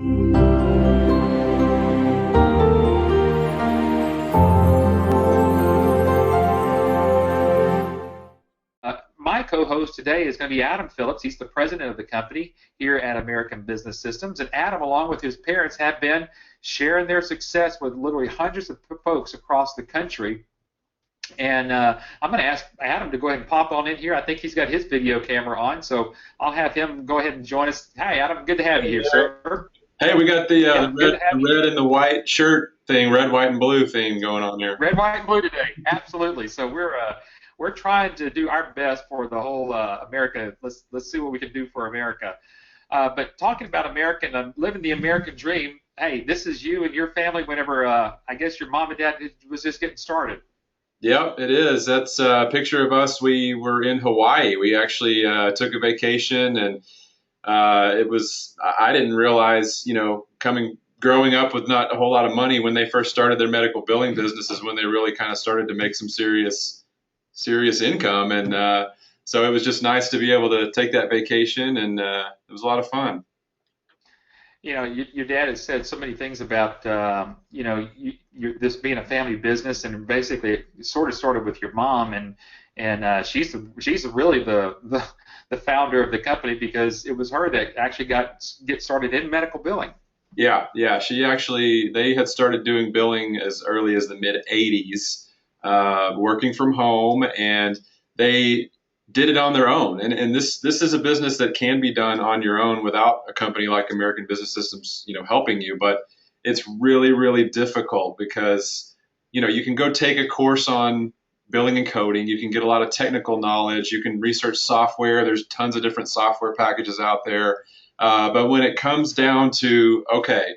My co-host today is going to be Adam Phillips. He's the president of the company here at American Business Systems. And Adam, along with his parents, have been sharing their success with literally hundreds of folks across the country. And I'm going to ask Adam to go ahead and pop on in here. I think he's got his video camera on, so I'll have him go ahead and join us. Hi, Adam. Good to have you here, sir. Hey, we got the red and the white shirt thing, red, white, and blue thing going on here. Red, white, and blue today. Absolutely. So we're trying to do our best for the whole America. Let's see what we can do for America. But talking about America and living the American dream, hey, this is you and your family whenever I guess your mom and dad was just getting started. Yep, it is. That's a picture of us. We were in Hawaii. We actually took a vacation, and I didn't realize, growing up with not a whole lot of money when they first started their medical billing businesses, when they really kind of started to make some serious income. And so it was just nice to be able to take that vacation, and it was a lot of fun. Your dad has said so many things about, this being a family business, and basically it sort of started with your mom, and she's really the founder of the company, because it was her that actually get started in medical billing. Yeah. They had started doing billing as early as the mid '80s, working from home, and they did it on their own. And this is a business that can be done on your own without a company like American Business Systems, helping you. But it's really, really difficult because, you can go take a course on billing and coding. You can get a lot of technical knowledge. You can research software. There's tons of different software packages out there. But when it comes down to, okay,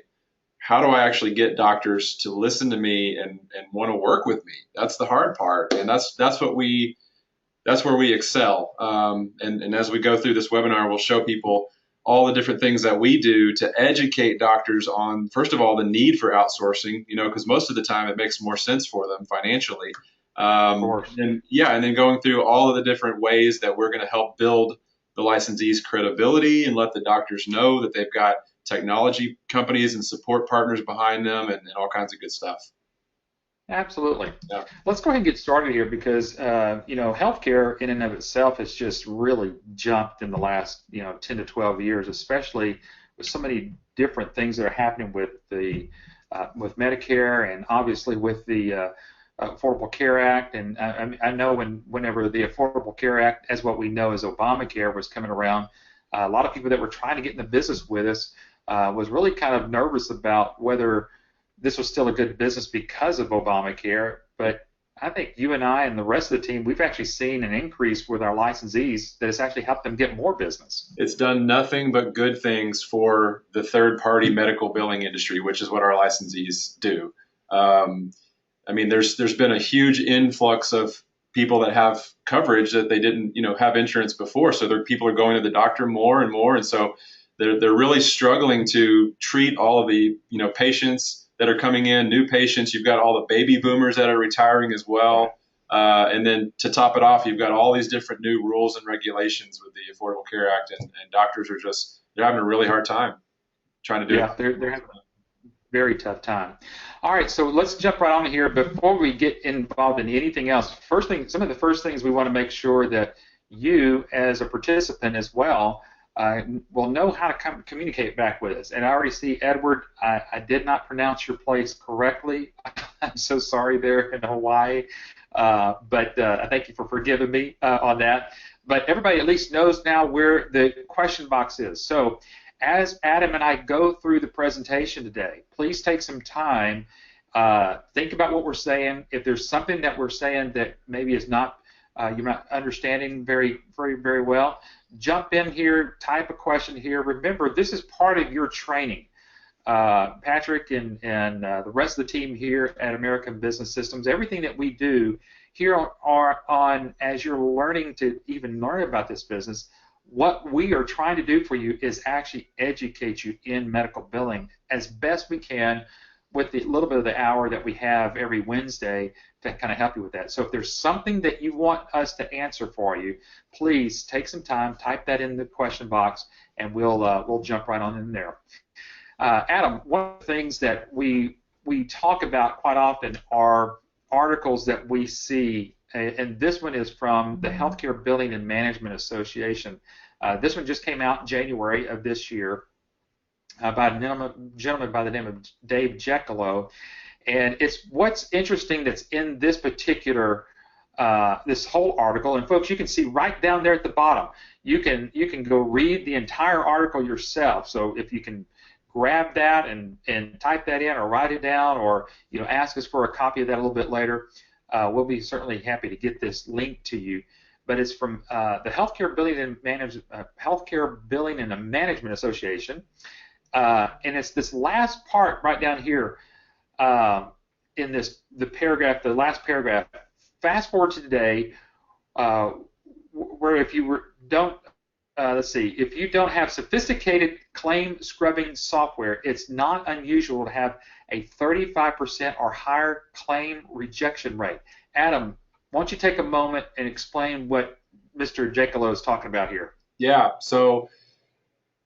how do I actually get doctors to listen to me and want to work with me? That's the hard part. And that's where we excel. And as we go through this webinar, we'll show people all the different things that we do to educate doctors on, first of all, the need for outsourcing, because most of the time it makes more sense for them financially. And then going through all of the different ways that we're going to help build the licensees' credibility and let the doctors know that they've got technology companies and support partners behind them, and all kinds of good stuff. Absolutely. Yeah. Let's go ahead and get started here, because healthcare in and of itself has just really jumped in the last 10 to 12 years, especially with so many different things that are happening with with Medicare, and obviously with the Affordable Care Act. And I know whenever the Affordable Care Act, as what we know as Obamacare, was coming around, a lot of people that were trying to get in the business with us was really kind of nervous about whether this was still a good business because of Obamacare. But I think you and I and the rest of the team, we've actually seen an increase with our licensees that has actually helped them get more business. It's done nothing but good things for the third-party medical billing industry, which is what our licensees do. There's been a huge influx of people that have coverage that they didn't, have insurance before. So people are going to the doctor more and more, and so they're really struggling to treat all of the patients that are coming in, new patients. You've got all the baby boomers that are retiring as well. And then to top it off, you've got all these different new rules and regulations with the Affordable Care Act, and doctors are they're having a really hard time trying to do it. Yeah, they're having a very tough time. All right, so let's jump right on here. Before we get involved in anything else, some of the first things we want to make sure that you, as a participant as well, will know how to communicate back with us. And I already see Edward. I did not pronounce your place correctly. I'm so sorry there in Hawaii. But I thank you for forgiving me on that. But everybody at least knows now where the question box is. So as Adam and I go through the presentation today, please take some time, think about what we're saying. If there's something that we're saying that maybe is not you're not understanding very, very, very well, jump in here, type a question here. Remember, this is part of your training. Patrick and the rest of the team here at American Business Systems, everything that we do here are on, as you're learning to even learn about this business, what we are trying to do for you is actually educate you in medical billing as best we can with the little bit of the hour that we have every Wednesday to kind of help you with that. So if there's something that you want us to answer for you, please take some time, type that in the question box, and we'll jump right on in there. Adam, one of the things that we talk about quite often are articles that we see, and this one is from the Healthcare Billing and Management Association. This one just came out in January of this year by a gentleman by the name of Dave Jekalo, and it's what's interesting that's in this particular this whole article. And folks, you can see right down there at the bottom. You can go read the entire article yourself. So if you can grab that and type that in or write it down, or ask us for a copy of that a little bit later, we'll be certainly happy to get this link to you. But it's from the Healthcare Billing and Management Association, and it's this last part right down here in the last paragraph. Fast forward to today, where if you don't, if you don't have sophisticated claim scrubbing software, it's not unusual to have a 35% or higher claim rejection rate. Adam, why don't you take a moment and explain what Mr. Jekalo is talking about here? Yeah, so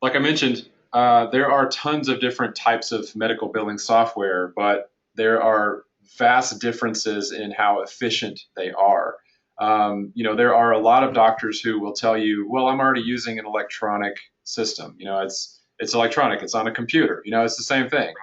like I mentioned, there are tons of different types of medical billing software, but there are vast differences in how efficient they are. There are a lot of doctors who will tell you, well, I'm already using an electronic system. It's electronic. It's on a computer. It's the same thing.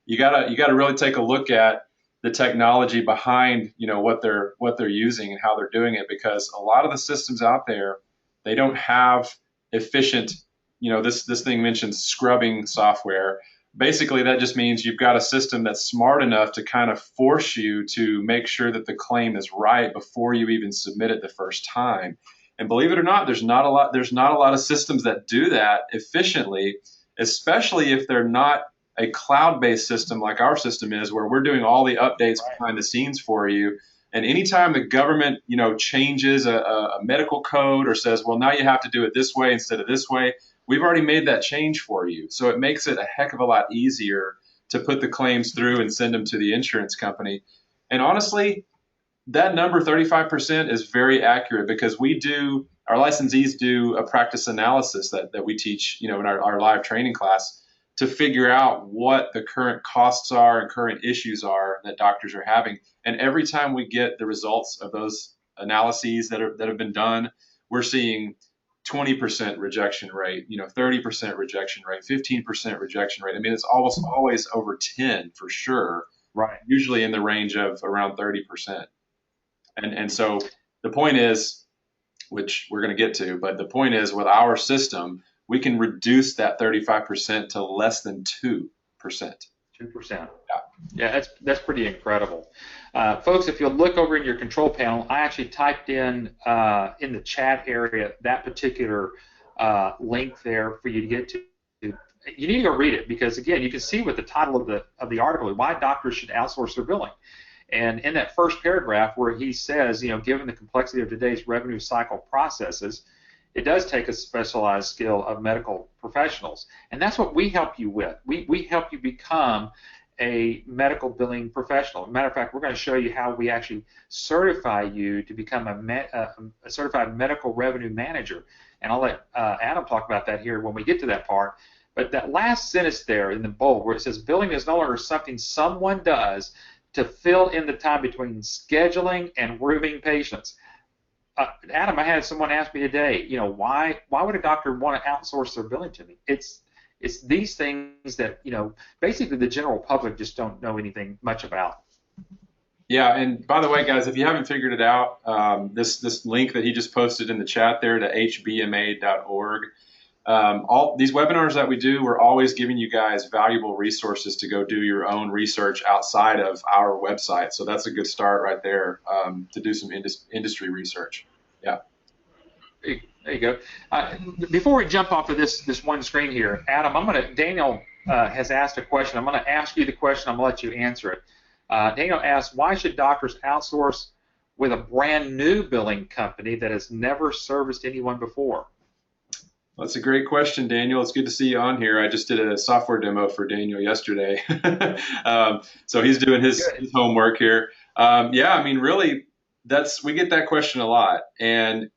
You gotta really take a look at the technology behind, what they're using and how they're doing it, because a lot of the systems out there, they don't have efficient, this thing mentions scrubbing software. Basically, that just means you've got a system that's smart enough to kind of force you to make sure that the claim is right before you even submit it the first time. And believe it or not, there's not a lot of systems that do that efficiently, especially if they're not a cloud-based system like our system is, where we're doing all the updates behind the scenes for you. And anytime the government, changes a medical code or says, well, now you have to do it this way instead of this way, we've already made that change for you. So it makes it a heck of a lot easier to put the claims through and send them to the insurance company. And honestly, that number 35% is very accurate, because our licensees do a practice analysis that we teach, in our live training class, to figure out what the current costs are and current issues are that doctors are having. And every time we get the results of those analyses that have been done, we're seeing 20% rejection rate, 30% rejection rate, 15% rejection rate. I mean, it's almost always over 10 for sure. Right. Usually in the range of around 30%. And so the point is, which we're going to get to, but the point is, with our system, we can reduce that 35% to less than 2%. 2%. Yeah, that's pretty incredible. Folks, if you'll look over in your control panel, I actually typed in the chat area that particular link there for you to get to. You need to go read it, because again, you can see what the title of the article is: why doctors should outsource their billing. And in that first paragraph, where he says, given the complexity of today's revenue cycle processes, it does take a specialized skill of medical professionals, and that's what we help you with. We help you become a medical billing professional. As a matter of fact, we're going to show you how we actually certify you to become a certified medical revenue manager, and I'll let Adam talk about that here when we get to that part. But that last sentence there in the bold, where it says billing is no longer something someone does to fill in the time between scheduling and rooming patients. Adam, I had someone ask me today, why would a doctor want to outsource their billing to me? It's these things that, basically the general public just don't know anything much about. Yeah, and by the way, guys, if you haven't figured it out, this link that he just posted in the chat there to hbma.org, all these webinars that we do, we're always giving you guys valuable resources to go do your own research outside of our website. So that's a good start right there, to do some industry research. Yeah. There you go. Before we jump off of this one screen here, Adam, Daniel has asked a question. I'm going to ask you the question. I'm going to let you answer it. Daniel asked, why should doctors outsource with a brand new billing company that has never serviced anyone before? That's a great question, Daniel. It's good to see you on here. I just did a software demo for Daniel yesterday. So he's doing his homework here. Yeah, I mean, really, we get that question a lot. And,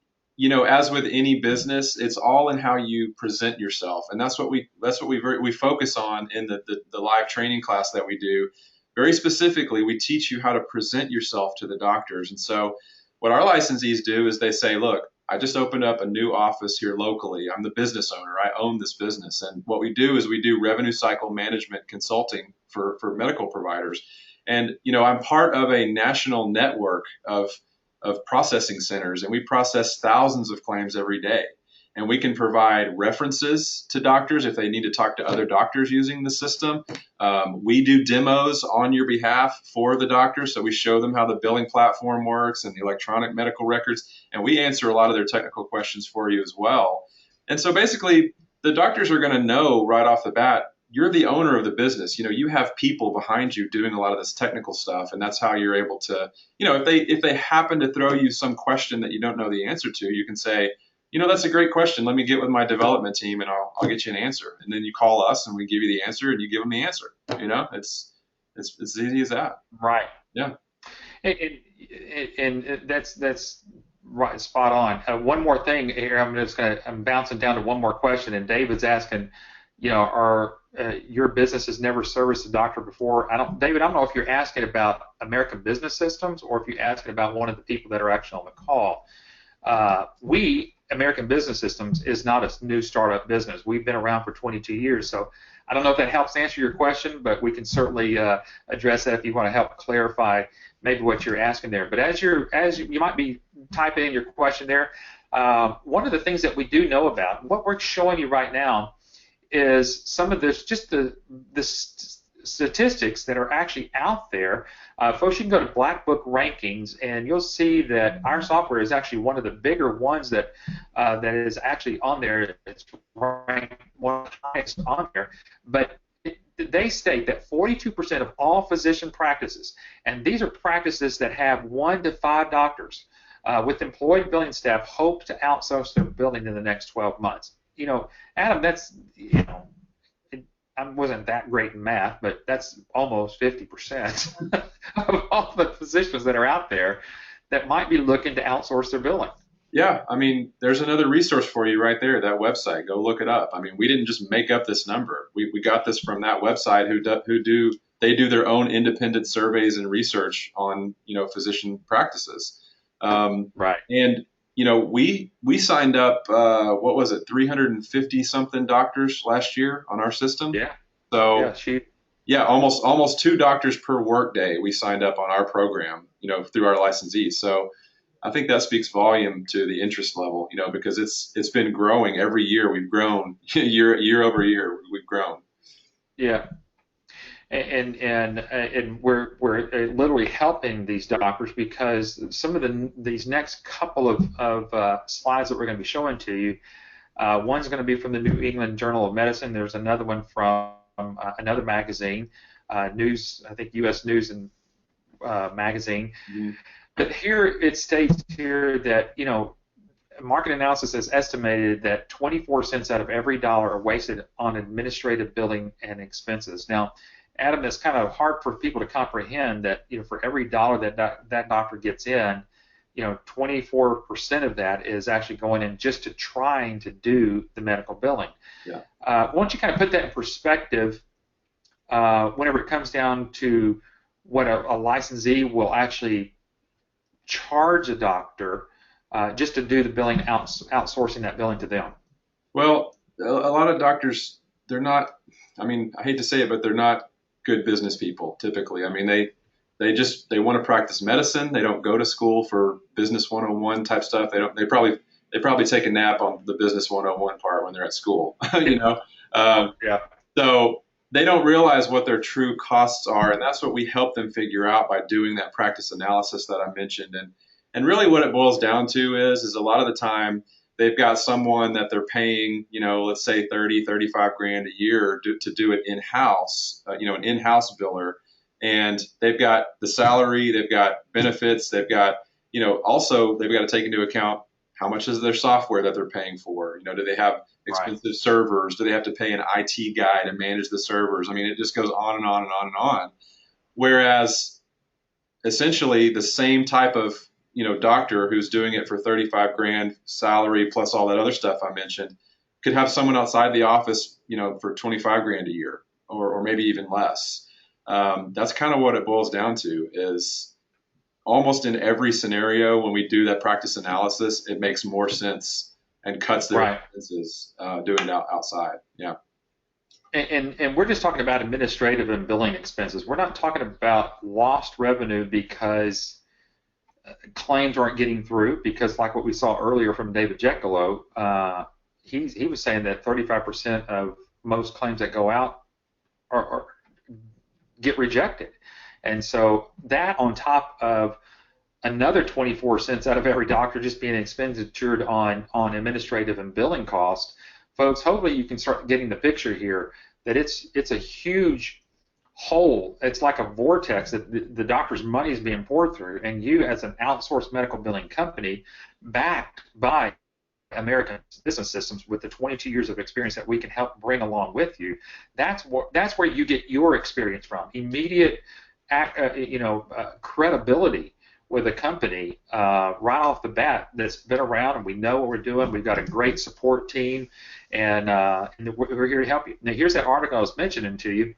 as with any business, it's all in how you present yourself, and that's what we focus on in the live training class that we do. Very specifically, we teach you how to present yourself to the doctors. And so, what our licensees do is they say, "Look, I just opened up a new office here locally. I'm the business owner. I own this business." And what we do is we do revenue cycle management consulting for medical providers. And I'm part of a national network of processing centers, and we process thousands of claims every day. And we can provide references to doctors if they need to talk to other doctors using the system. We do demos on your behalf for the doctors, so we show them how the billing platform works and the electronic medical records, and we answer a lot of their technical questions for you as well. And so basically, the doctors are going to know right off the bat, you're the owner of the business. You have people behind you doing a lot of this technical stuff, and that's how you're able to, if they happen to throw you some question that you don't know the answer to, you can say, that's a great question. Let me get with my development team, and I'll get you an answer. And then you call us, and we give you the answer, and you give them the answer. It's as easy as that. Right. Yeah. And that's right, spot on. One more thing here. I'm bouncing down to one more question, and David's asking, are your business has never serviced a doctor before? David, I don't know if you're asking about American Business Systems or if you're asking about one of the people that are actually on the call. American Business Systems is not a new startup business. We've been around for 22 years, so I don't know if that helps answer your question, but we can certainly address that if you want to help clarify maybe what you're asking there. But as you might be typing in your question there, one of the things that we do know about, what we're showing you right now, is some of this, just the statistics that are actually out there. Folks, you can go to Black Book Rankings, and you'll see that our software is actually one of the bigger ones that is actually on there. It's ranked one of the highest on there. But they state that 42% of all physician practices, and these are practices that have 1 to 5 doctors with employed billing staff, hope to outsource their billing in the next 12 months. Adam, that's, I wasn't that great in math, but that's almost 50% of all the physicians that are out there that might be looking to outsource their billing. Yeah, there's another resource for you right there, that website. Go look it up. We didn't just make up this number. We got this from that website they do their own independent surveys and research on, physician practices. Right. And we signed up, what was it, 350 something doctors last year on our system. Yeah. So almost 2 doctors per workday we signed up on our program, through our licensees. So I think that speaks volume to the interest level, because it's been growing every year. We've grown year over year. We've grown. Yeah. And we're literally helping these doctors, because some of these next couple of slides that we're going to be showing to you, one's going to be from the New England Journal of Medicine. There's another one from another magazine, News, I think U.S. News and Magazine. Mm-hmm. But here it states here that market analysis has estimated that 24 cents out of every dollar are wasted on administrative billing and expenses. Now, Adam, it's kind of hard for people to comprehend that for every dollar that doctor gets in, 24% of that is actually going in just to trying to do the medical billing. Yeah. Once you kind of put that in perspective, whenever it comes down to what a licensee will actually charge a doctor just to do the billing, outsourcing that billing to them. Well, a lot of doctors, they're not, I hate to say it, but they're not good business people typically. They want to practice medicine. They don't go to school for business 101 type stuff. They probably take a nap on the business 101 part when they're at school. Yeah. So they don't realize what their true costs are, and that's what we help them figure out by doing that practice analysis that I mentioned. And really what it boils down to is a lot of the time they've got someone that they're paying, let's say 30, 35 grand a year to do it in-house, an in-house biller. And they've got the salary, they've got benefits, they've got, also they've got to take into account how much is their software that they're paying for. Do they have expensive servers? Do they have to pay an IT guy to manage the servers? It just goes on and on and on and on. Whereas essentially the same type of doctor who's doing it for 35 grand salary plus all that other stuff I mentioned could have someone outside the office, for 25 grand a year, or maybe even less. That's kind of what it boils down to. Is almost in every scenario when we do that practice analysis, it makes more sense and cuts their Right. expenses doing it outside. Yeah. And we're just talking about administrative and billing expenses. We're not talking about lost revenue because claims aren't getting through, because like what we saw earlier from David Jekyll, he was saying that 35% of most claims that go out are get rejected. And so that on top of another 24 cents out of every doctor just being expenditured on administrative and billing costs, folks, hopefully you can start getting the picture here that it's a huge hole. It's like a vortex that the doctor's money is being poured through, and you as an outsourced medical billing company backed by American Business Systems with the 22 years of experience that we can help bring along with you. That's where you get your experience from. Immediate, credibility with a company right off the bat that's been around, and we know what we're doing. We've got a great support team, and we're here to help you. Now, here's that article I was mentioning to you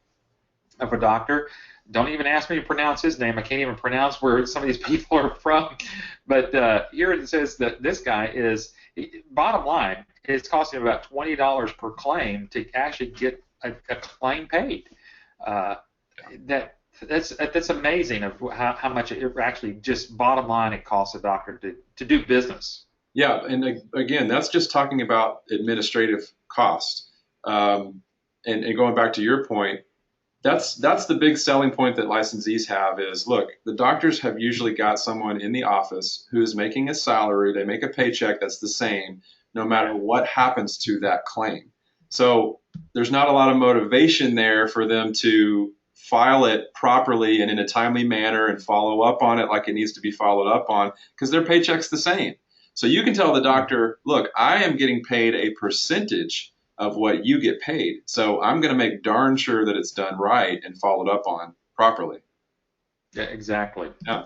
of a doctor. Don't even ask me to pronounce his name. I can't even pronounce where some of these people are from. But here it says that this guy is, bottom line, it's costing about $20 per claim to actually get a claim paid. That's amazing of how much it actually, just bottom line, it costs a doctor to do business. Yeah, and again, that's just talking about administrative cost. And going back to your point, that's the big selling point that licensees have is, look, the doctors have usually got someone in the office who is making a salary. They make a paycheck that's the same no matter what happens to that claim. So there's not a lot of motivation there for them to file it properly and in a timely manner and follow up on it like it needs to be followed up on, because their paycheck's the same. So you can tell the doctor, look, I am getting paid a percentage of what you get paid. So I'm going to make darn sure that it's done right and followed up on properly. Yeah, exactly. Yeah.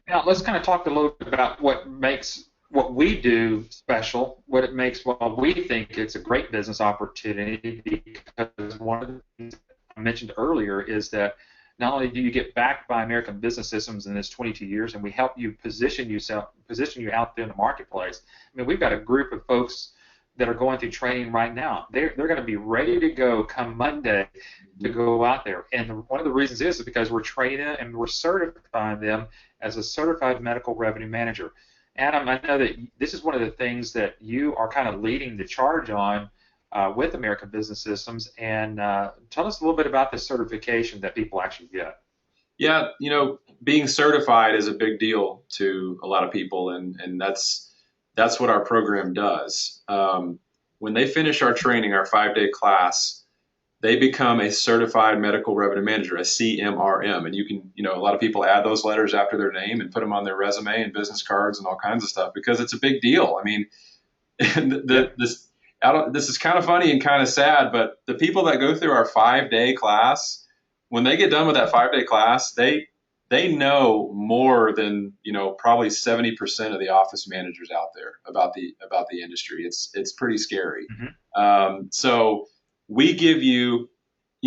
Now let's kind of talk a little bit about what makes what we do special, what it makes what we think it's a great business opportunity, because one of the things I mentioned earlier is that not only do you get backed by American Business Systems in this 22 years, and we help you position you out there in the marketplace. I mean, we've got a group of folks that are going through training right now. They're going to be ready to go come Monday to go out there. And one of the reasons is because we're training and we're certifying them as a certified medical revenue manager. Adam, I know that this is one of the things that you are kind of leading the charge on with American Business Systems. And tell us a little bit about the certification that people actually get. Yeah, being certified is a big deal to a lot of people, and that's what our program does. When they finish our training, our 5-day class, they become a certified medical revenue manager, a CMRM. And you can, a lot of people add those letters after their name and put them on their resume and business cards and all kinds of stuff, because it's a big deal. I mean, this is kind of funny and kind of sad, but the people that go through our 5-day class, when they get done with that 5-day class, they know more than probably 70% of the office managers out there about the industry. It's pretty scary. Mm-hmm. So we give you,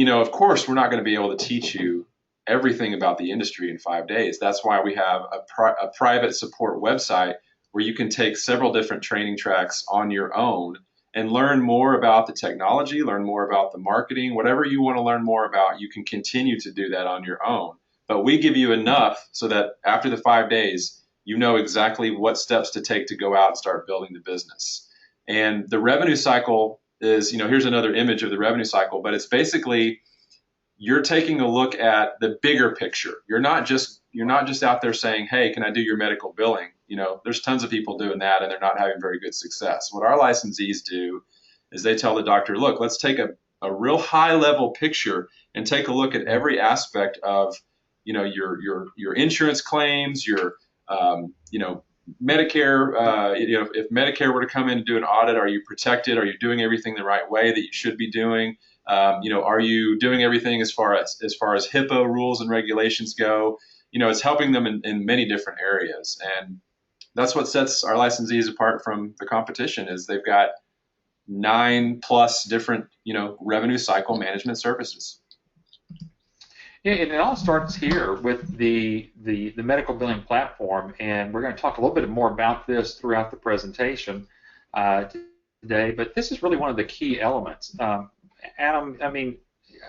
of course, we're not going to be able to teach you everything about the industry in 5 days. That's why we have a private support website where you can take several different training tracks on your own and learn more about the technology, learn more about the marketing, whatever you want to learn more about. You can continue to do that on your own. But we give you enough so that after the 5 days, you know exactly what steps to take to go out and start building the business. And the revenue cycle is, here's another image of the revenue cycle, but it's basically you're taking a look at the bigger picture. You're not just out there saying, hey, can I do your medical billing? There's tons of people doing that and they're not having very good success. What our licensees do is they tell the doctor, look, let's take a real high level picture and take a look at every aspect of your insurance claims, your Medicare. If Medicare were to come in and do an audit, are you protected? Are you doing everything the right way that you should be doing? Are you doing everything as far as HIPAA rules and regulations go? It's helping them in many different areas. And That's what sets our licensees apart from the competition is they've got 9+ different, revenue cycle management services. Yeah, and it all starts here with the medical billing platform, and we're going to talk a little bit more about this throughout the presentation uh, today. But this is really one of the key elements. Adam, I mean,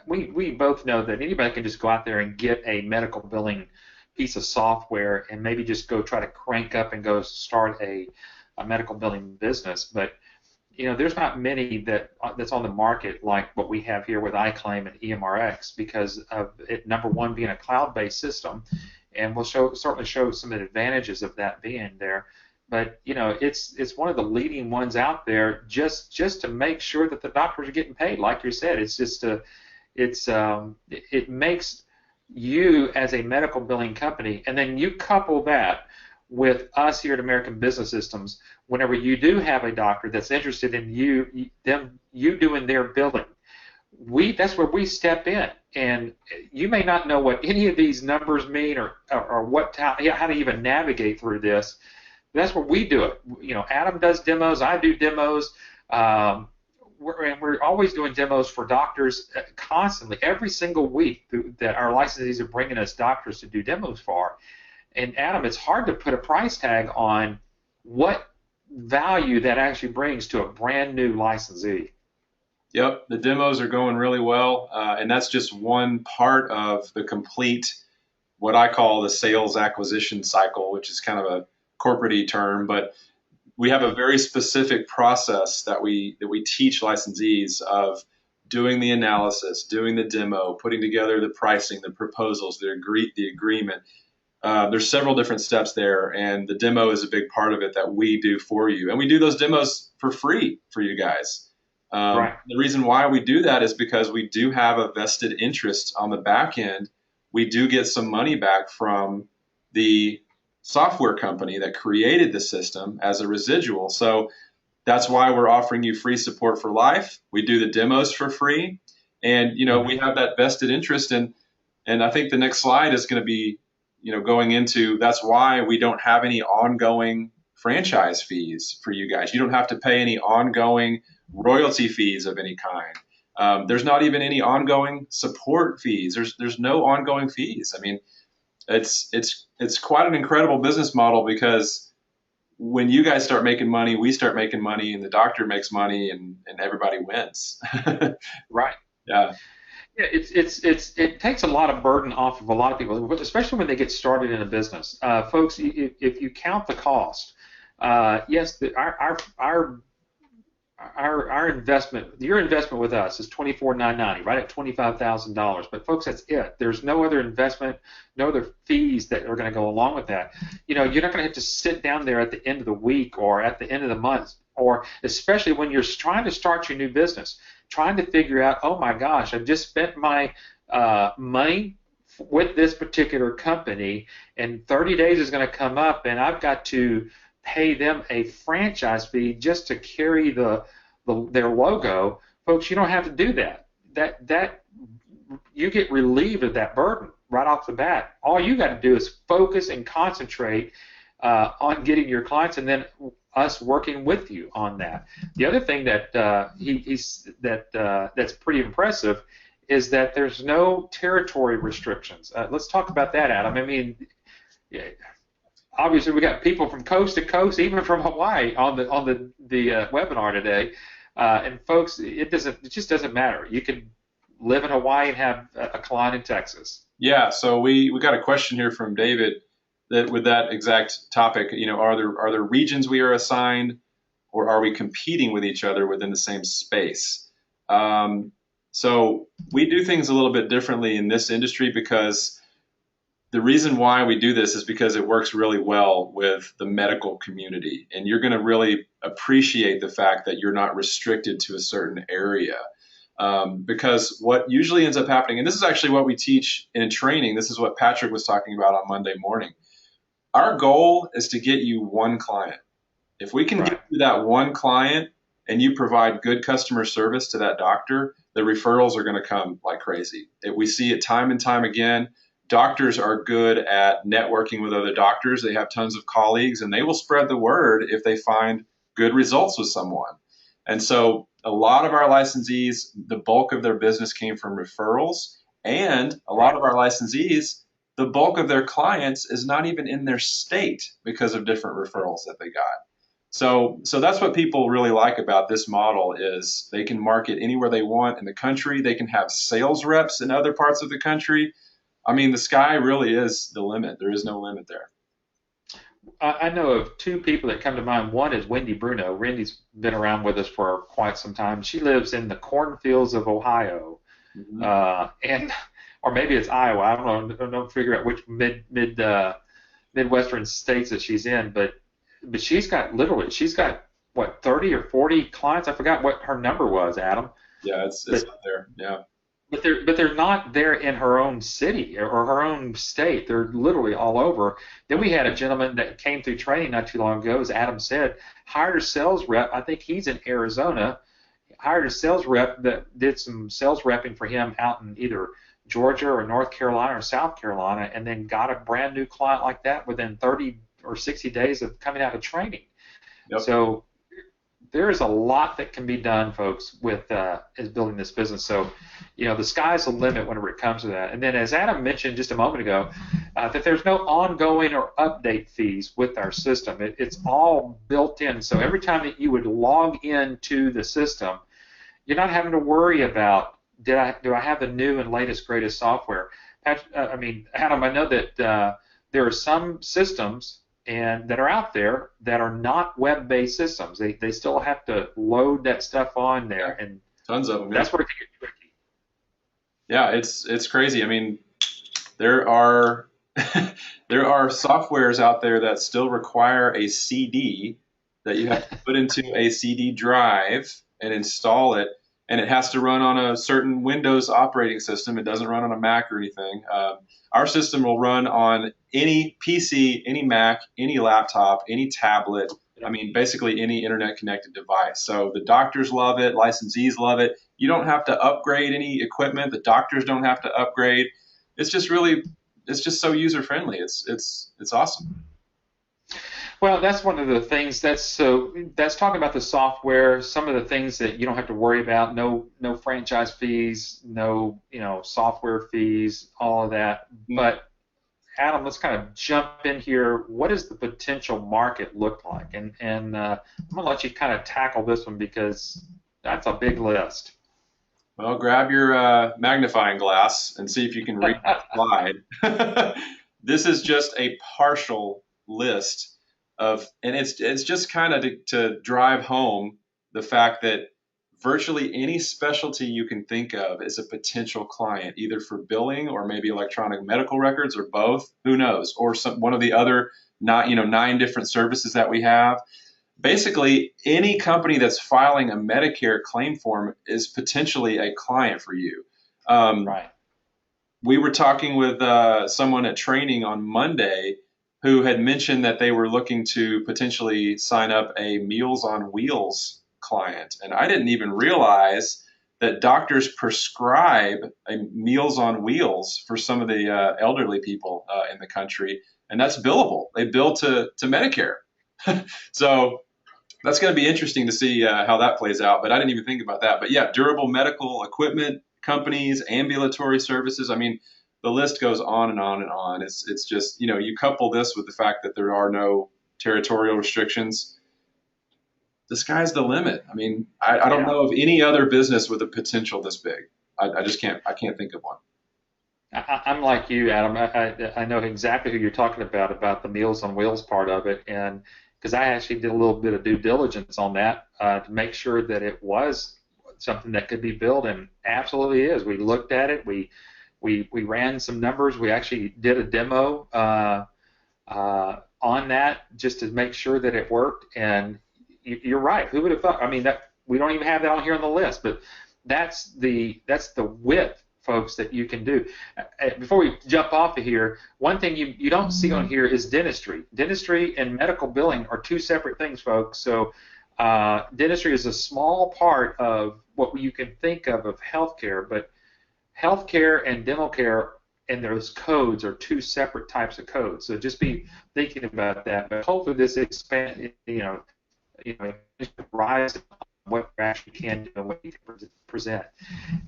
we both know that anybody can just go out there and get a medical billing piece of software and maybe just go try to crank up and go start a medical billing business. But there's not many that's on the market like what we have here with iClaim and EMRX because of it, number one, being a cloud-based system, and we'll certainly show some of the advantages of that being there. But it's one of the leading ones out there just to make sure that the doctors are getting paid. Like you said, it makes you as a medical billing company, and then you couple that with us here at American Business Systems. Whenever you do have a doctor that's interested in you doing their billing, that's where we step in. And you may not know what any of these numbers mean or how to even navigate through this. That's where we do it. Adam does demos, I do demos. We're always doing demos for doctors constantly, every single week that our licensees are bringing us doctors to do demos for. And Adam, it's hard to put a price tag on what value that actually brings to a brand new licensee. Yep, the demos are going really well, and that's just one part of the complete, what I call the sales acquisition cycle, which is kind of a corporate-y term, but we have a very specific process that we teach licensees of doing the analysis, doing the demo, putting together the pricing, the proposals, the agreement. There's several different steps there, and the demo is a big part of it that we do for you. And we do those demos for free for you guys. Right. The reason why we do that is because we do have a vested interest on the back end. We do get some money back from the software company that created the system as a residual. So that's why we're offering you free support for life. We do the demos for free. And, we have that vested interest in, and I think the next slide is going to be, going into, that's why we don't have any ongoing franchise fees for you guys. You don't have to pay any ongoing royalty fees of any kind. There's not even any ongoing support fees. There's no ongoing fees. I mean, it's quite an incredible business model because when you guys start making money, we start making money, and the doctor makes money, and everybody wins. Right. Yeah. Yeah, it takes a lot of burden off of a lot of people, especially when they get started in a business. Folks, if you count the cost, yes, our investment, your investment with us is $24,990, right at $25,000. But folks, that's it. There's no other investment, no other fees that are going to go along with that. You're not going to have to sit down there at the end of the week or at the end of the month, or especially when you're trying to start your new business, trying to figure out, oh my gosh, I've just spent my money with this particular company, and 30 days is going to come up, and I've got to pay them a franchise fee just to carry their logo. Folks, you don't have to do that. That you get relieved of that burden right off the bat. All you got to do is focus and concentrate on getting your clients, and then us working with you on that. The other thing that that's pretty impressive is that there's no territory restrictions. Let's talk about that, Adam. I mean, obviously we got people from coast to coast, even from Hawaii, on the webinar today. And folks, it just doesn't matter. You can live in Hawaii and have a client in Texas. Yeah. So we got a question here from David that with that exact topic. Are there regions we are assigned, or are we competing with each other within the same space? So we do things a little bit differently in this industry because the reason why we do this is because it works really well with the medical community, and you're going to really appreciate the fact that you're not restricted to a certain area. Because what usually ends up happening, and this is actually what we teach in training, this is what Patrick was talking about on Monday morning. Our goal is to get you one client. If we can get you that one client and you provide good customer service to that doctor, the referrals are going to come like crazy. We see it time and time again. doctors are good at networking with other doctors. They have tons of colleagues, and they will spread the word if they find good results with someone. And so a lot of our licensees, the bulk of their business came from referrals, and a lot of our licensees, the bulk of their clients is not even in their state because of different referrals that they got. So that's what people really like about this model is they can market anywhere they want in the country. They can have sales reps in other parts of the country. I mean, the sky really is the limit. There is no limit there. I know of two people that come to mind. One is Wendy Bruno. Wendy's been around with us for quite some time. She lives in the cornfields of Ohio, Mm-hmm. and or maybe it's Iowa. I don't know. Don't figure out which midwestern states that she's in, but she's got what 30 or 40 clients. I forgot what her number was, Adam. Yeah, it's But up there. Yeah. but they're not there in her own city or her own state. They're literally all over. Then we had a gentleman that came through training not too long ago, as Adam said, hired a sales rep. I think he's in Arizona. Hired a sales rep that did some sales repping for him out in either Georgia or North Carolina or South Carolina, and then got a brand new client like that within 30 or 60 days of coming out of training. Yep. So there is a lot that can be done, folks, with is building this business. So, the sky's the limit whenever it comes to that. And then, as Adam mentioned just a moment ago, that there's no ongoing or update fees with our system. It's all built in. So every time that you would log into the system, you're not having to worry about do I have the new and latest greatest software. Adam, I know that there are some systems and that are out there that are not web-based systems. They still have to load that stuff on there, and Tons of them. that's where it can get tricky. Yeah, it's crazy. I mean, there are there are softwares out there that still require a CD that you have to put into a CD drive and install it, and it has to run on a certain Windows operating system. It doesn't run on a Mac or anything. Our system will run on any PC, any Mac, any laptop, any tablet. I mean, basically any internet-connected device. So the doctors love it, licensees love it. You don't have to upgrade any equipment. The doctors don't have to upgrade. It's just so user-friendly. It's awesome. Well, that's one of the things. That's talking about the software. Some of the things that you don't have to worry about. No franchise fees. No software fees. All of that. But Adam, let's kind of jump in here. What does the potential market look like? And I'm gonna let you kind of tackle this one because that's a big list. Well, grab your magnifying glass and see if you can read the slide. This is just a partial list and it's just kind of to drive home the fact that virtually any specialty you can think of is a potential client, either for billing or maybe electronic medical records or both. Who knows? Or one of the other 9 different services that we have. Basically, any company that's filing a Medicare claim form is potentially a client for you. Right. We were talking with someone at training on Monday who had mentioned that they were looking to potentially sign up a Meals on Wheels client. And I didn't even realize that doctors prescribe a Meals on Wheels for some of the elderly people in the country. And that's billable. They bill to Medicare. So that's going to be interesting to see how that plays out. But I didn't even think about that. But yeah, durable medical equipment companies, ambulatory services. I mean, the list goes on and on and on. It's just, you couple this with the fact that there are no territorial restrictions. The sky's the limit. I mean, I don't know of any other business with a potential this big. I just can't think of one. I'm like you, Adam. I know exactly who you're talking about the Meals on Wheels part of it, and because I actually did a little bit of due diligence on that to make sure that it was something that could be built, and absolutely is. We looked at it. We ran some numbers. We actually did a demo on that just to make sure that it worked. And you're right. Who would have thought? I mean, that we don't even have that on here on the list, but that's the width, folks, that you can do. Before we jump off of here, one thing you don't see on here is dentistry. Dentistry and medical billing are two separate things, folks. So dentistry is a small part of what you can think of healthcare, but healthcare and dental care and those codes are two separate types of codes. So just be thinking about that. But hopefully this expand, rise what you actually can do and what you can present.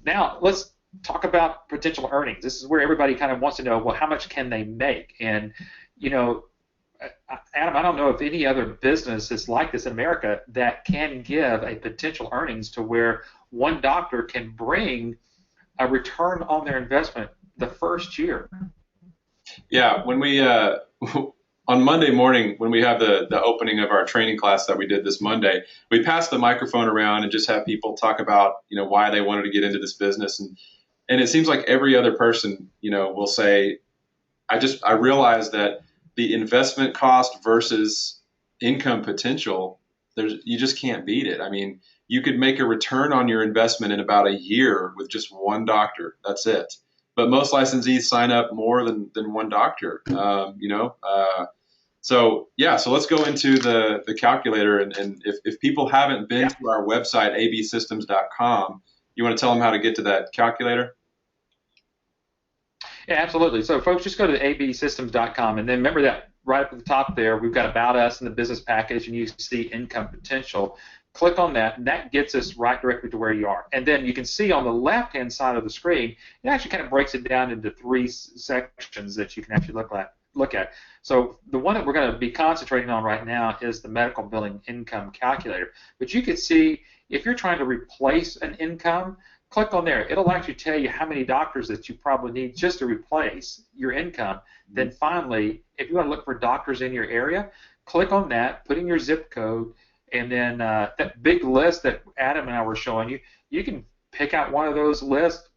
Now let's talk about potential earnings. This is where everybody kind of wants to know, well, how much can they make? And Adam, I don't know if any other business is like this in America that can give a potential earnings to where one doctor can bring a return on their investment the first year. Yeah, when we on Monday morning when we have the opening of our training class that we did this Monday, we passed the microphone around and just have people talk about why they wanted to get into this business, and it seems like every other person will say, I realized that the investment cost versus income potential, you just can't beat it. I mean, you could make a return on your investment in about a year with just one doctor. That's it. But most licensees sign up more than one doctor. So let's go into the calculator, and if people haven't been to our website, absystems.com, you want to tell them how to get to that calculator? Yeah, absolutely. So folks, just go to absystems.com, and then remember that right up at the top there, we've got About Us in the business package, and you see income potential. Click on that, and that gets us right directly to where you are. And then you can see on the left-hand side of the screen, it actually kind of breaks it down into three sections that you can actually look at. So the one that we're going to be concentrating on right now is the medical billing income calculator. But you can see if you're trying to replace an income, click on there. It'll actually tell you how many doctors that you probably need just to replace your income. Mm-hmm. Then finally, if you want to look for doctors in your area, click on that, put in your zip code, and then that big list that Adam and I were showing you, you can pick out one of those lists,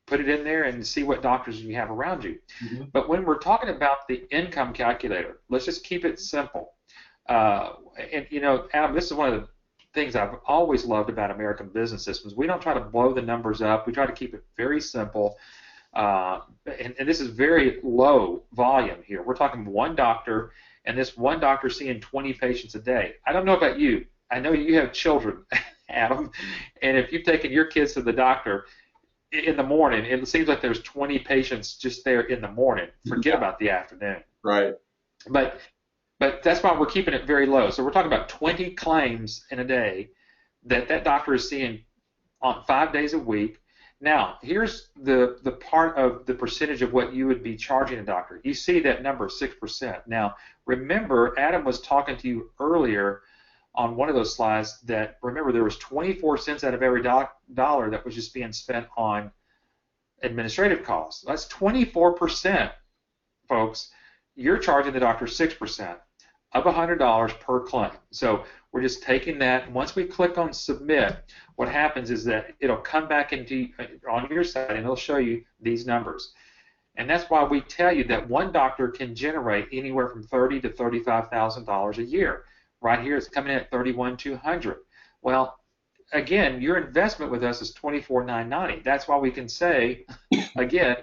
put it in there, and see what doctors you have around you. Mm-hmm. But when we're talking about the income calculator, let's just keep it simple. And Adam, this is one of the things I've always loved about American business systems. We don't try to blow the numbers up. We try to keep it very simple. And this is very low volume here. We're talking one doctor, and this one doctor seeing 20 patients a day. I don't know about you. I know you have children, Adam, and if you've taken your kids to the doctor in the morning, it seems like there's 20 patients just there in the morning. Forget about the afternoon. Right. But that's why we're keeping it very low. So we're talking about 20 claims in a day that doctor is seeing on 5 days a week. Now, here's the part of the percentage of what you would be charging a doctor. You see that number, 6%. Now, remember, Adam was talking to you earlier on one of those slides that, remember, there was 24 cents out of every dollar that was just being spent on administrative costs. That's 24%, folks. You're charging the doctor 6% of $100 per claim. So we're just taking that. Once we click on submit, what happens is that it'll come back into on your site and it'll show you these numbers. And that's why we tell you that one doctor can generate anywhere from $30,000 to $35,000 a year. Right here it's coming in at $31,200. Well, again, your investment with us is $24,990. That's why we can say again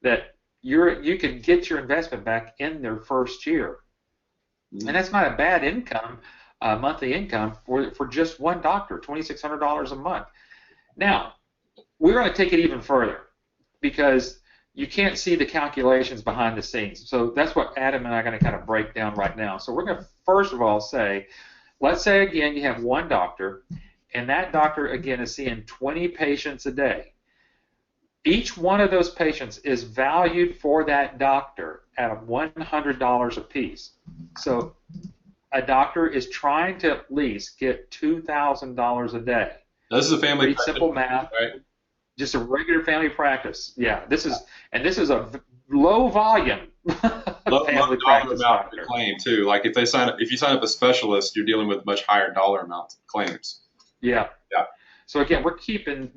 that you can get your investment back in their first year. And that's not a bad income, monthly income for just one doctor, $2,600 a month. Now, we're going to take it even further because you can't see the calculations behind the scenes. So that's what Adam and I are going to kind of break down right now. So we're going to first of all say, let's say again you have one doctor, and that doctor again is seeing 20 patients a day. Each one of those patients is valued for that doctor at $100 a piece. So a doctor is trying to at least get $2,000 a day. This is a family practice, simple math, right? Just a regular family practice. Yeah, this is a low volume family practice amount to claim too. Like if you sign up a specialist, you're dealing with much higher dollar amounts of claims. Yeah. Yeah. So again, we're keeping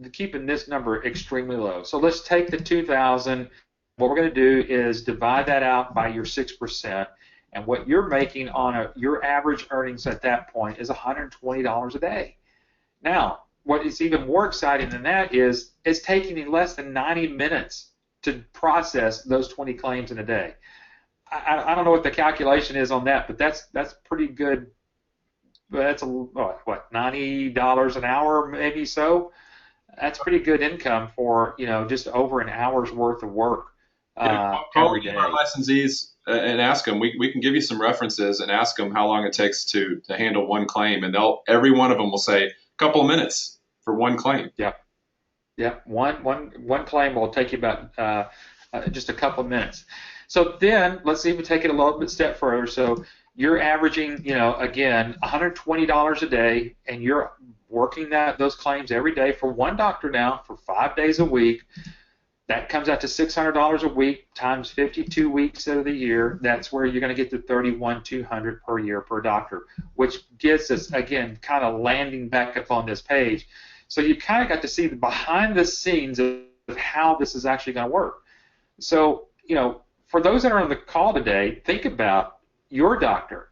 this number extremely low. So let's take the 2,000. What we're going to do is divide that out by your 6%, and what you're making on your average earnings at that point is $120 a day. Now, what is even more exciting than that is it's taking you less than 90 minutes to process those 20 claims in a day. I don't know what the calculation is on that, but that's pretty good. That's what, $90 an hour, maybe so. That's pretty good income for just over an hour's worth of work Yeah, call every any of our day. licensees and ask them. We can give you some references and ask them how long it takes to handle one claim, and every one of them will say a couple of minutes for one claim. Yeah, yeah. One claim will take you about just a couple of minutes. So then let's even take it a little bit step further. So you're averaging, again, $120 a day, and you're working those claims every day for one doctor now for 5 days a week. That comes out to $600 a week times 52 weeks of the year. That's where you're going to get to $31,200 per year per doctor, which gets us, again, kind of landing back up on this page. So you kind of got to see the behind the scenes of how this is actually going to work. So, for those that are on the call today, think about your doctor.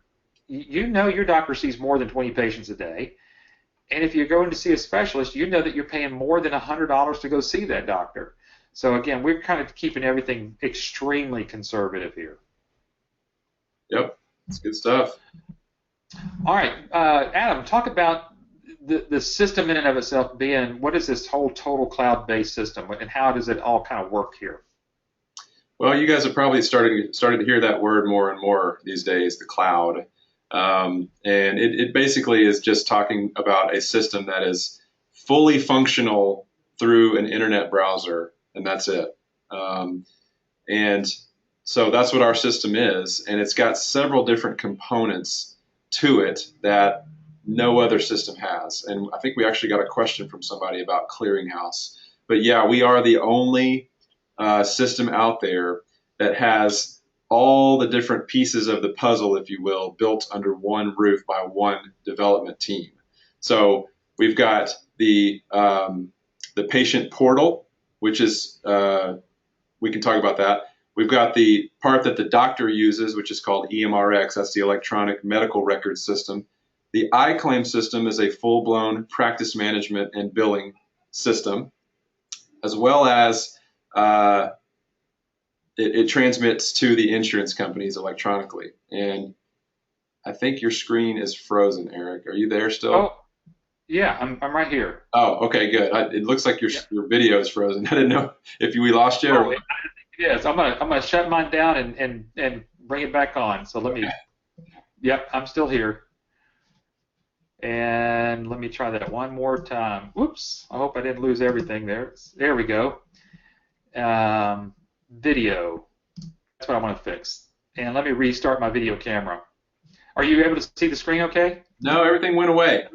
You know your doctor sees more than 20 patients a day. And if you're going to see a specialist, you know that you're paying more than $100 to go see that doctor. So again, we're kind of keeping everything extremely conservative here. Yep, it's good stuff. All right, Adam, talk about the system in and of itself being, what is this whole total cloud-based system, and how does it all kind of work here? Well, you guys have probably started to hear that word more and more these days, the cloud. And it basically is just talking about a system that is fully functional through an internet browser, and that's it. And so that's what our system is, and it's got several different components to it that no other system has. And I think we actually got a question from somebody about Clearinghouse. But yeah, we are the only system out there that has all the different pieces of the puzzle, if you will, built under one roof by one development team. So we've got the patient portal, which is, we can talk about that. We've got the part that the doctor uses, which is called EMRX. That's the electronic medical records system. The iClaim system is a full-blown practice management and billing system, as well as it transmits to the insurance companies electronically. And I think your screen is frozen, Eric. Are you there still? Oh, yeah, I'm right here. Oh, okay, good. It looks like your video is frozen. I didn't know if we lost you. Oh, yes, I'm gonna shut mine down and bring it back on. So let me. Yep, I'm still here. And let me try that one more time. Whoops! I hope I didn't lose everything there. There we go. Video. That's what I want to fix. And let me restart my video camera. Are you able to see the screen okay? No, everything went away.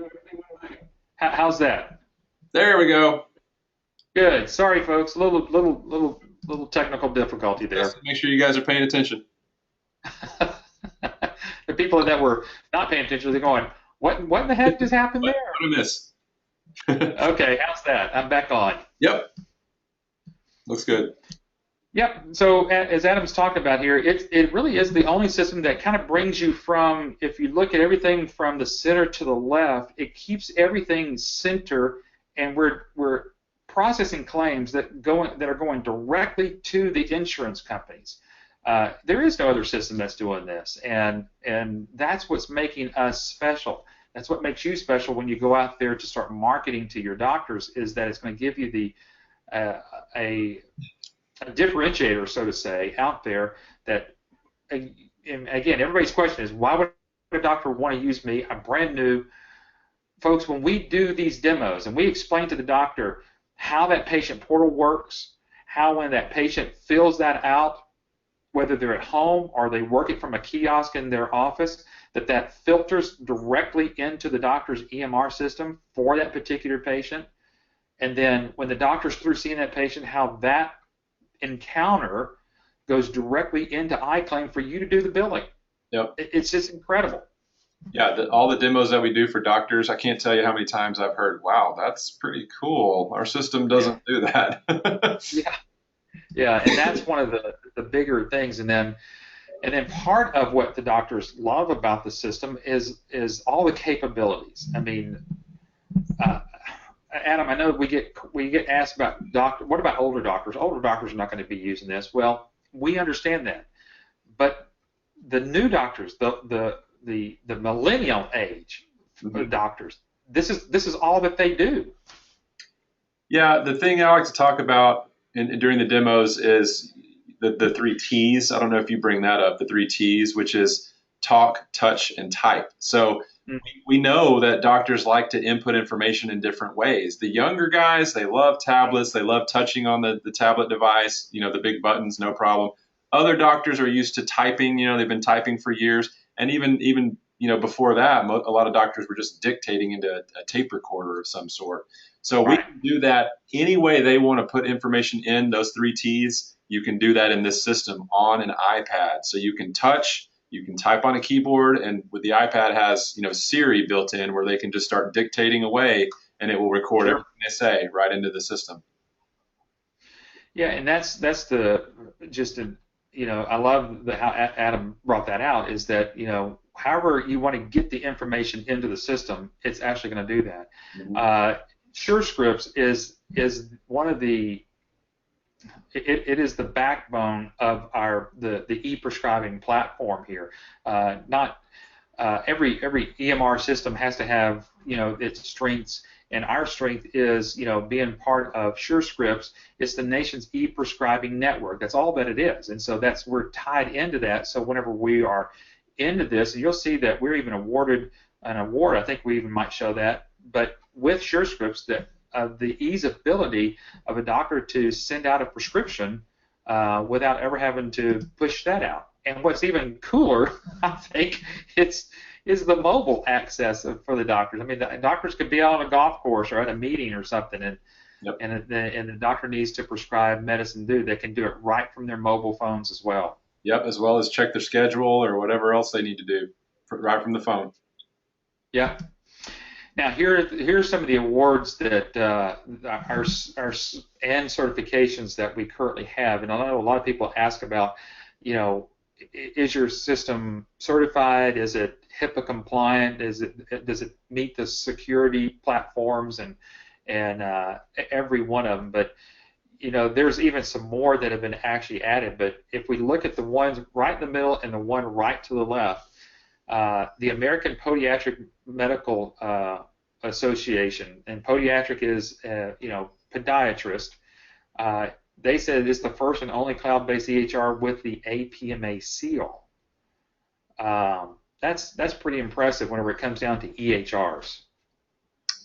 How's that? There we go. Good. Sorry, folks. Little technical difficulty there. Just make sure you guys are paying attention. The people that were not paying attention, they're going, what in the heck just happened there? What a miss. Okay, how's that? I'm back on. Yep. Looks good. Yep. So as Adam's talking about here, it really is the only system that kind of brings you from, if you look at everything from the center to the left, it keeps everything center, and we're processing claims that are going directly to the insurance companies. There is no other system that's doing this, and that's what's making us special. That's what makes you special when you go out there to start marketing to your doctors, is that it's going to give you a differentiator, so to say, out there that, and again, everybody's question is, why would a doctor want to use me? I'm brand new. Folks, when we do these demos and we explain to the doctor how that patient portal works, how when that patient fills that out, whether they're at home or they work it from a kiosk in their office, that filters directly into the doctor's EMR system for that particular patient. And then when the doctor's through seeing that patient, how that encounter goes directly into iClaim for you to do the billing. Yep. It's just incredible. Yeah, all the demos that we do for doctors, I can't tell you how many times I've heard, wow, that's pretty cool. Our system doesn't do that. Yeah, and that's one of the bigger things. And then part of what the doctors love about the system is all the capabilities. I mean, Adam, I know we get asked about what about older doctors? Older doctors are not going to be using this. Well, we understand that, but the new doctors, the millennial age doctors, this is all that they do. Yeah, the thing I like to talk about during the demos is the three T's. I don't know if you bring that up, the three T's, which is talk, touch, and type. So we know that doctors like to input information in different ways. The younger guys, they love tablets. They love touching on the tablet device, the big buttons, no problem. Other doctors are used to typing. They've been typing for years. And even before that, a lot of doctors were just dictating into a tape recorder of some sort. So we can do that any way they want to put information in those three T's. You can do that in this system on an iPad. So you can touch, you can type on a keyboard, and with the iPad has Siri built in where they can just start dictating away, and it will record everything they say right into the system. Yeah, and that's the just a, I love how Adam brought that out, is that however you want to get the information into the system, it's actually going to do that. Mm-hmm. SureScripts is one of the it is the backbone of the e-prescribing platform here. Not every EMR system has to have its strengths, and our strength is being part of SureScripts. It's the nation's e-prescribing network. That's all that it is, and so we're tied into that. So whenever we are into this, and you'll see that we're even awarded an award. I think we even might show that, but with SureScripts, that the easeability of a doctor to send out a prescription without ever having to push that out. And what's even cooler, I think, is the mobile access for the doctors. I mean, the doctors could be on a golf course or at a meeting or something, and Yep. and the doctor needs to prescribe medicine. They can do it right from their mobile phones as well. Yep, as well as check their schedule or whatever else they need to do right from the phone. Yeah. Now here's some of the awards that our and certifications that we currently have, and I know a lot of people ask about, is your system certified? Is it HIPAA compliant? Does it meet the security platforms and every one of them? But there's even some more that have been actually added. But if we look at the ones right in the middle and the one right to the left, the American Podiatric Medical Association, and podiatric is podiatrist. They said it's the first and only cloud-based EHR with the APMA seal. That's pretty impressive whenever it comes down to EHRs.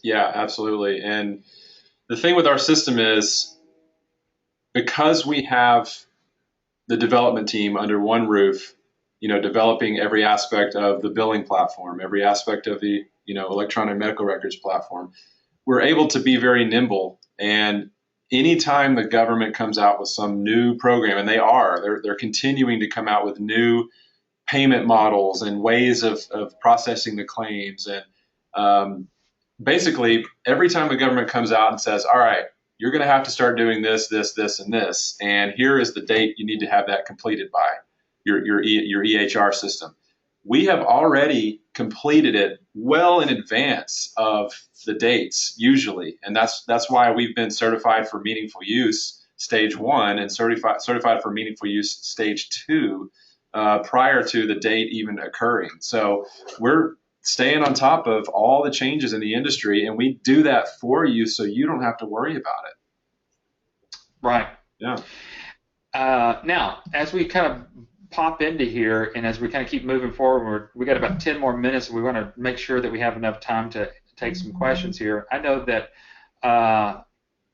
Yeah, absolutely. And the thing with our system is, because we have the development team under one roof, developing every aspect of the billing platform, every aspect of the electronic medical records platform, we're able to be very nimble. And anytime the government comes out with some new program, and they're continuing to come out with new payment models and ways of processing the claims. And basically, every time the government comes out and says, all right, you're going to have to start doing this, this, this, and this, and here is the date you need to have that completed by, your EHR system. We have already completed it well in advance of the dates, usually, and that's why we've been certified for meaningful use stage 1 and certified for meaningful use stage 2 prior to the date even occurring. So we're staying on top of all the changes in the industry, and we do that for you so you don't have to worry about it. Right. Yeah. Now, as we kind of pop into here, and as we kind of keep moving forward, we got about 10 more minutes, and we want to make sure that we have enough time to take some questions here. I know that,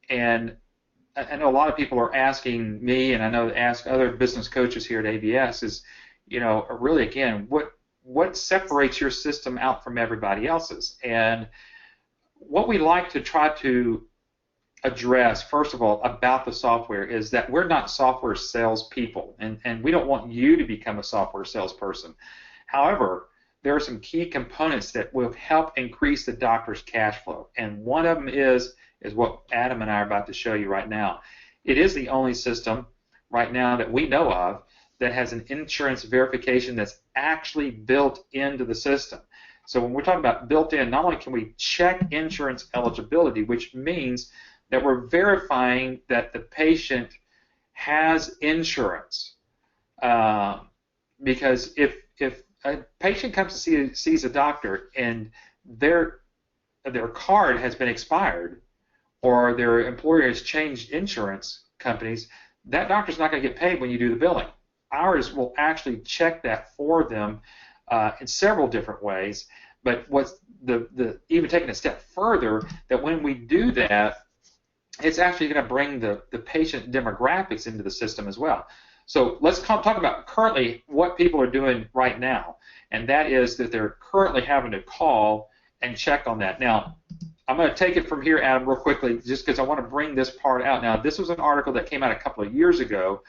and I know a lot of people are asking me, and I know ask other business coaches here at ABS is, really, again, what separates your system out from everybody else's? And what we like to try to address, first of all, about the software is that we're not software salespeople, and we don't want you to become a software salesperson. However, there are some key components that will help increase the doctor's cash flow, and one of them is what Adam and I are about to show you right now. It is the only system right now that we know of that has an insurance verification that's actually built into the system. So when we're talking about built in, not only can we check insurance eligibility, which means that we're verifying that the patient has insurance. Because if a patient comes to sees a doctor and their card has been expired or their employer has changed insurance companies, that doctor's not going to get paid when you do the billing. Ours will actually check that for them in several different ways. But what's the even taking a step further, that when we do that, it's actually going to bring the patient demographics into the system as well. So let's talk about currently what people are doing right now, and that is that they're currently having to call and check on that. Now, I'm going to take it from here, Adam, real quickly, just because I want to bring this part out. Now, this was an article that came out a couple of years ago,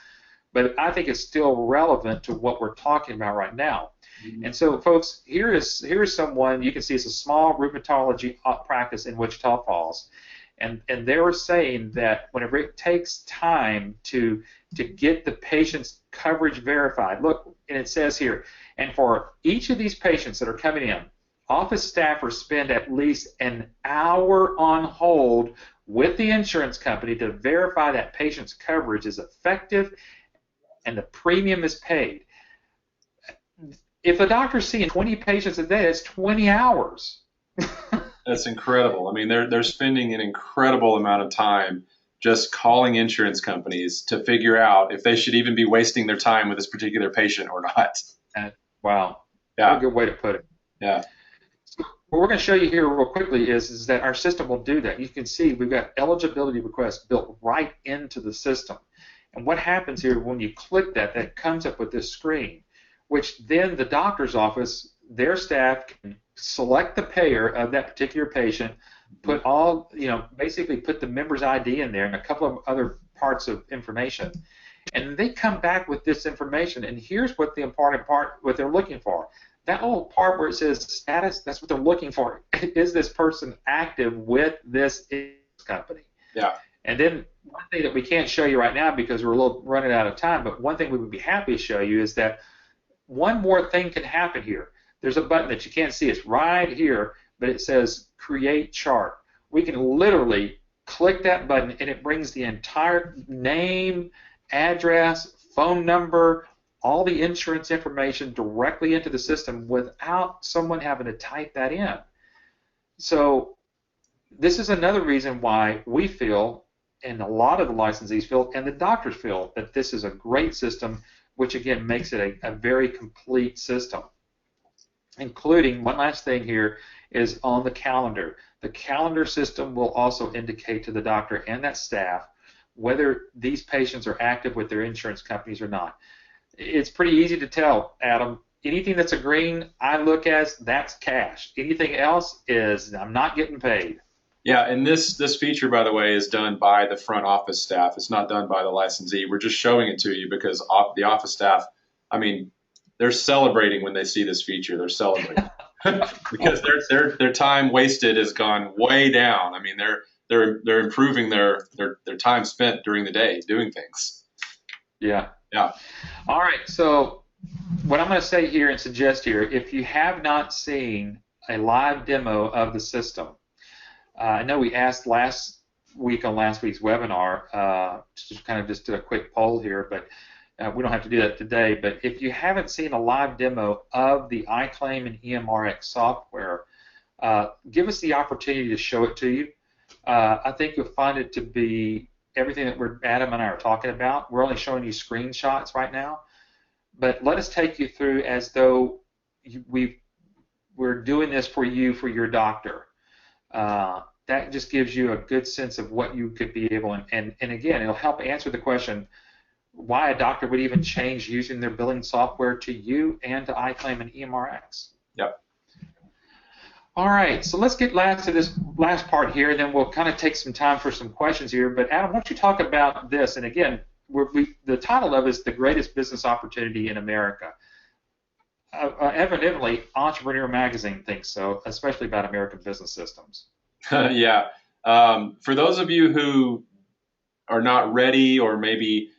but I think it's still relevant to what we're talking about right now. Mm-hmm. And so, folks, here is someone, you can see it's a small rheumatology practice in Wichita Falls. And they were saying that whenever it takes time to get the patient's coverage verified, look, and it says here, and for each of these patients that are coming in, office staffers spend at least an hour on hold with the insurance company to verify that patient's coverage is effective and the premium is paid. If the doctor's seeing 20 patients a day, that's 20 hours. That's incredible. I mean, they're spending an incredible amount of time just calling insurance companies to figure out if they should even be wasting their time with this particular patient or not. Wow. Yeah. What a good way to put it. Yeah. So what we're going to show you here real quickly is that our system will do that. You can see we've got eligibility requests built right into the system. And what happens here when you click that, that comes up with this screen, which then the doctor's office, their staff can select the payer of that particular patient, put all, basically put the member's ID in there and a couple of other parts of information. And they come back with this information, and here's what the important part, what they're looking for. That little part where it says status, that's what they're looking for. Is this person active with this company? Yeah. And then one thing that we can't show you right now because we're a little running out of time, but one thing we would be happy to show you is that one more thing can happen here. There's a button that you can't see. It's right here, but it says Create Chart. We can literally click that button, and it brings the entire name, address, phone number, all the insurance information directly into the system without someone having to type that in. So this is another reason why we feel, and a lot of the licensees feel, and the doctors feel, that this is a great system, which again makes it a very complete system. Including, one last thing here, is on the calendar. The calendar system will also indicate to the doctor and that staff whether these patients are active with their insurance companies or not. It's pretty easy to tell, Adam. Anything that's a green, I look as that's cash. Anything else is I'm not getting paid. Yeah, and this feature, by the way, is done by the front office staff. It's not done by the licensee. We're just showing it to you because the office staff, I mean, they're celebrating when they see this feature. They're celebrating because their time wasted has gone way down. I mean, they're improving their time spent during the day doing things. Yeah. Yeah. All right. So what I'm going to say here and suggest here, if you have not seen a live demo of the system, I know we asked last week on last week's webinar, just kind of just did a quick poll here, but we don't have to do that today. But if you haven't seen a live demo of the iClaim and EMRX software, give us the opportunity to show it to you. I think you'll find it to be everything that Adam and I are talking about. We're only showing you screenshots right now, but let us take you through as though we're doing this for you, for your doctor. That just gives you a good sense of what you could be able, and again, it'll help answer the question why a doctor would even change using their billing software to you and to iClaim and EMRX. Yep. All right, so let's get to this last part here, and then we'll kind of take some time for some questions here. But Adam, why don't you talk about this? And again, the title of it is The Greatest Business Opportunity in America. Evidently, Entrepreneur Magazine thinks so, especially about American business systems. Yeah. For those of you who are not ready or maybe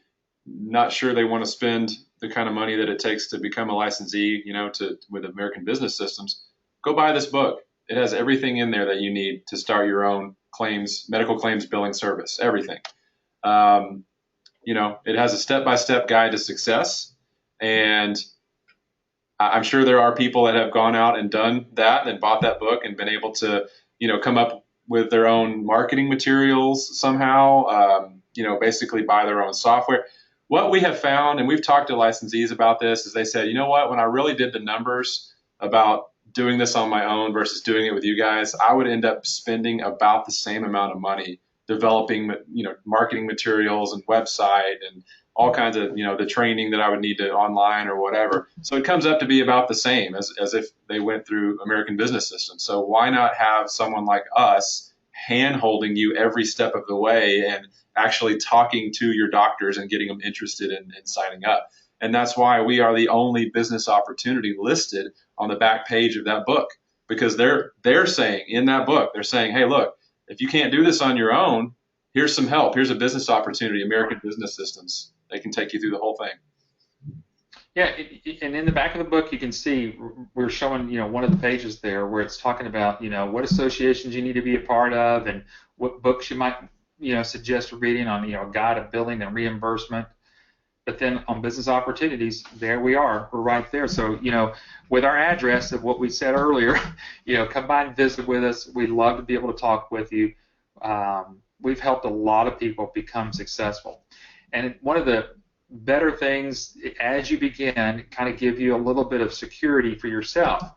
not sure they want to spend the kind of money that it takes to become a licensee, with American business systems, go buy this book. It has everything in there that you need to start your own medical claims billing service, everything. It has a step-by-step guide to success, and I'm sure there are people that have gone out and done that and bought that book and been able to, come up with their own marketing materials somehow. basically buy their own software. What we have found, and we've talked to licensees about this, is they said, you know what, when I really did the numbers about doing this on my own versus doing it with you guys, I would end up spending about the same amount of money developing, marketing materials and website and all kinds of, the training that I would need to online or whatever. So it comes up to be about the same as if they went through American Business System. So why not have someone like us hand holding you every step of the way and actually talking to your doctors and getting them interested in signing up? And that's why we are the only business opportunity listed on the back page of that book, because they're saying in that book, they're saying, hey, look, if you can't do this on your own, here's some help. Here's a business opportunity, American Business Systems. They can take you through the whole thing. Yeah, and in the back of the book, you can see we're showing, one of the pages there where it's talking about, what associations you need to be a part of and what books you might, suggest reading on, guide of billing and reimbursement. But then on business opportunities, there we are. We're right there. So, with our address of what we said earlier, come by and visit with us. We'd love to be able to talk with you. We've helped a lot of people become successful. And one of the better things as you begin, kind of give you a little bit of security for yourself,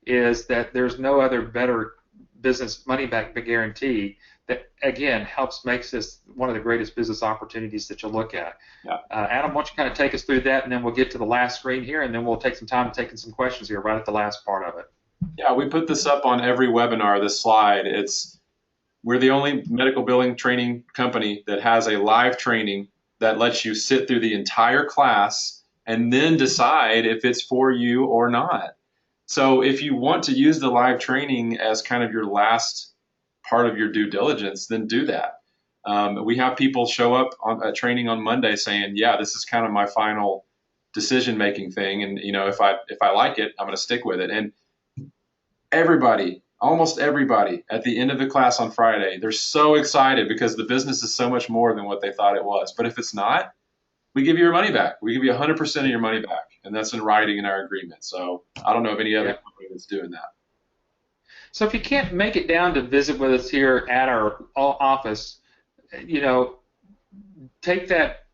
is that there's no other better business money back guarantee that, again, makes this one of the greatest business opportunities that you'll look at. Yeah. Adam, why don't you kind of take us through that, and then we'll get to the last screen here, and then we'll take some time taking some questions here right at the last part of it. Yeah, we put this up on every webinar, this slide. We're the only medical billing training company that has a live training that lets you sit through the entire class and then decide if it's for you or not. So if you want to use the live training as kind of your last part of your due diligence, then do that. We have people show up at training on Monday saying, yeah, this is kind of my final decision-making thing, and if I like it, I'm going to stick with it. And almost everybody at the end of the class on Friday, they're so excited because the business is so much more than what they thought it was. But if it's not, we give you your money back. We give you 100% of your money back, and that's in writing in our agreement. So I don't know of any other company that's doing that. So if you can't make it down to visit with us here at our office, take that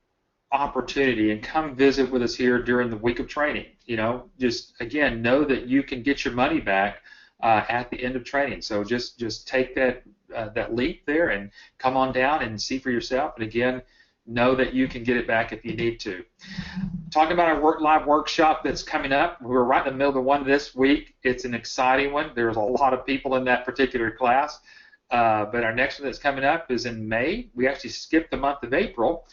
opportunity and come visit with us here during the week of training. Just, again, know that you can get your money back at the end of training. So just take that leap there and come on down and see for yourself. And again, know that you can get it back if you need to. Talking about our live workshop that's coming up, we're right in the middle of the one this week. It's an exciting one. There's a lot of people in that particular class. But our next one that's coming up is in May. We actually skipped the month of April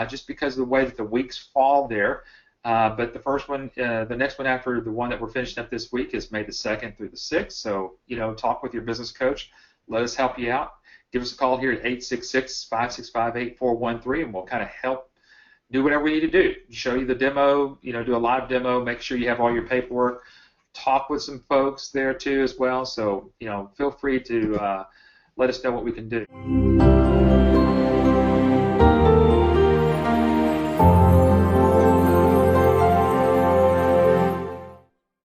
just because of the way that the weeks fall there. But the next one after the one that we're finishing up this week is May the 2nd through the 6th. So, talk with your business coach. Let us help you out. Give us a call here at 866-565-8413, and we'll kind of help do whatever we need to do. Show you the demo, do a live demo, make sure you have all your paperwork, talk with some folks there too as well. So, feel free to let us know what we can do.